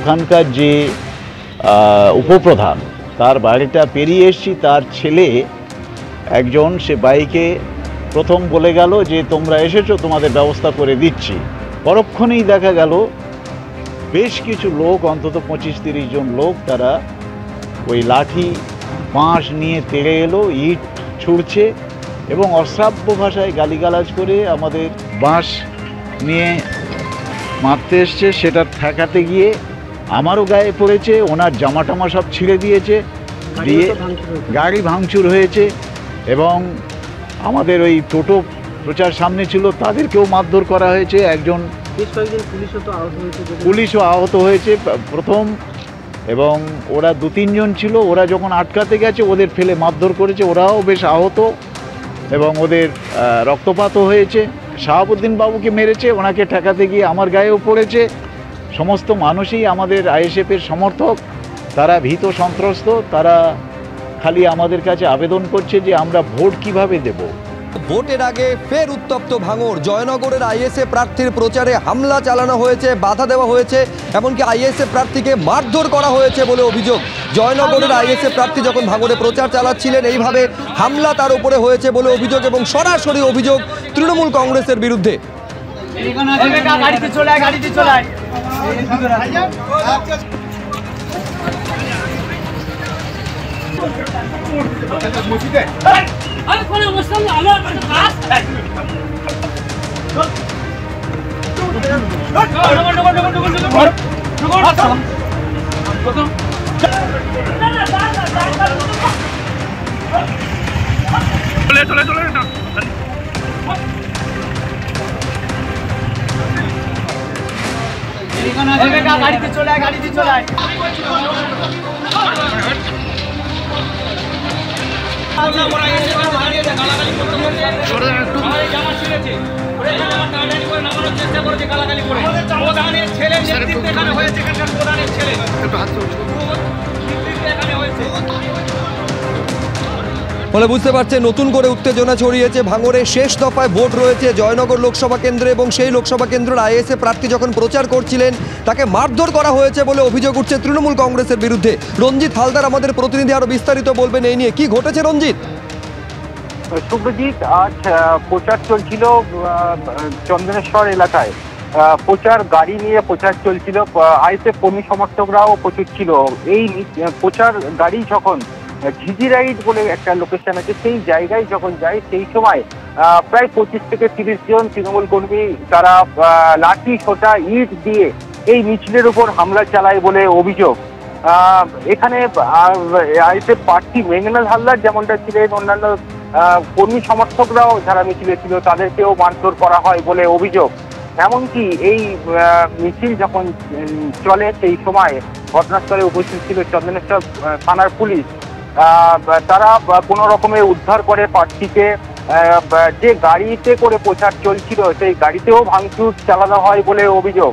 ওখানকার যে উপপ্রধান তার বাড়িটা পেরিয়ে এসেছি, তার ছেলে একজন সে বাইকে প্রথম বলে গেল যে তোমরা এসেছো, তোমাদের ব্যবস্থা করে দিচ্ছি। পরক্ষণেই দেখা গেল বেশ কিছু লোক, অন্তত 25-30 জন লোক, তারা ওই লাঠি বাঁশ নিয়ে তেড়ে এলো, ইট ছুঁড়ছে এবং অশ্রাব্য ভাষায় গালিগালাজ করে আমাদের বাঁশ নিয়ে মারতে এসছে। সেটা ঠেকাতে গিয়ে আমারও গায়ে পড়েছে, ওনার জামা টামা সব ছিঁড়ে দিয়েছে, দিয়ে গাড়ি ভাঙচুর হয়েছে এবং আমাদের ওই টোটো প্রচার সামনে ছিল তাদেরকেও মারধর করা হয়েছে। একজন পুলিশও আহত হয়েছে প্রথম, এবং ওরা 2-3 জন ছিল, ওরা যখন আটকাতে গেছে ওদের ফেলে মারধর করেছে, ওরাও বেশ আহত এবং ওদের রক্তপাতও হয়েছে। শাহাবুদ্দিন বাবুকে মেরেছে, ওনাকে ঠেকাতে গিয়ে আমার গায়েও পড়েছে। সমস্ত মানুষই আমাদের আইএসএফের সমর্থক, তারা ভীত সন্ত্রস্ত, তারা খালি আমাদের কাছে আবেদন করছে যে আমরা ভোট কিভাবে দেব। ভোটের আগে ফের উত্তপ্ত ভাঙড়। জয়নগরের আইএসএফ প্রার্থীর প্রচারে হামলা চালানো হয়েছে, বাধা দেওয়া হয়েছে, এমনকি আইএসএফ প্রার্থীকে মারধর করা হয়েছে বলে অভিযোগ। জয়নগরের আইএসএফ প্রার্থী যখন ভাঙড়ে প্রচার চালাচ্ছিলেন এইভাবে হামলা তার উপরে হয়েছে বলে অভিযোগ, এবং সরাসরি অভিযোগ তৃণমূল কংগ্রেসের বিরুদ্ধে। গাড়িতে চলে আয়। ফলে বুঝতে পারছে নতুন করে উত্তেজনা ছড়িয়েছে ভাঙড়ে। শেষ দফায় ভোট রয়েছে জয়নগর লোকসভা কেন্দ্রে, এবং সেই লোকসভা কেন্দ্রের আইএসএফ প্রার্থী যখন প্রচার করছিলেন তাকে মারধর করা হয়েছে বলে অভিযোগ উঠছে তৃণমূল কংগ্রেসের বিরুদ্ধে। রঞ্জিত হালদার আমাদের প্রতিনিধি আরো বিস্তারিত বলবেন এই নিয়ে। কি ঘটেছে রঞ্জিত? শুভজিৎ, আজ প্রচার চলছিল চন্দনেশ্বর এলাকায়। প্রচার গাড়ি নিয়ে প্রচার চলছিল, আইএসএফ কর্মী সমর্থকরাও প্রচুর ছিল। এই প্রচার গাড়ি যখন ঝিঝিরাইড বলে একটা লোকেশন আছে, সেই জায়গায় যখন যায় সেই সময় প্রায় 25 থেকে 30 জন তৃণমূল কর্মী তারা লাঠি ছোটা ইট দিয়ে এই মিছিলের উপর হামলা চালায় বলে অভিযোগ। এখানে আইএসএফ প্রার্থী মেঘনাথ হালদার যেমনটা ছিলেন, অন্যান্য কর্মী সমর্থকরাও যারা মিছিলে ছিল তাদেরকেও মারধর করা হয় বলে অভিযোগ। এমনকি এই মিছিল যখন চলে সেই সময় ঘটনাস্থলে উপস্থিত ছিল চন্দনেশ্বর থানার পুলিশ। তারা কোনো রকমে উদ্ধার করে প্রার্থীকে। যে গাড়িতে করে প্রচার চলছিল সেই গাড়িতেও ভাঙচুর চালানো হয় বলে অভিযোগ।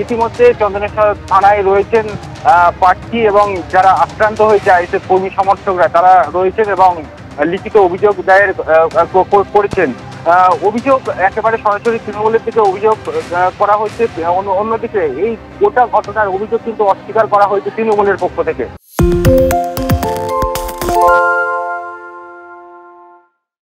ইতিমধ্যে চন্দনেশ্বর থানায় রয়েছেন প্রার্থী এবং যারা আক্রান্ত হয়েছে আইএসএফ কর্মী সমর্থকরা, তারা রয়েছেন এবং লিখিত অভিযোগ দায়ের করেছেন। অভিযোগ একেবারে সরাসরি তৃণমূলের থেকে অভিযোগ করা হচ্ছে। অন্যদিকে এই গোটা ঘটনার অভিযোগ কিন্তু অস্বীকার করা হয়েছে তৃণমূলের পক্ষ থেকে।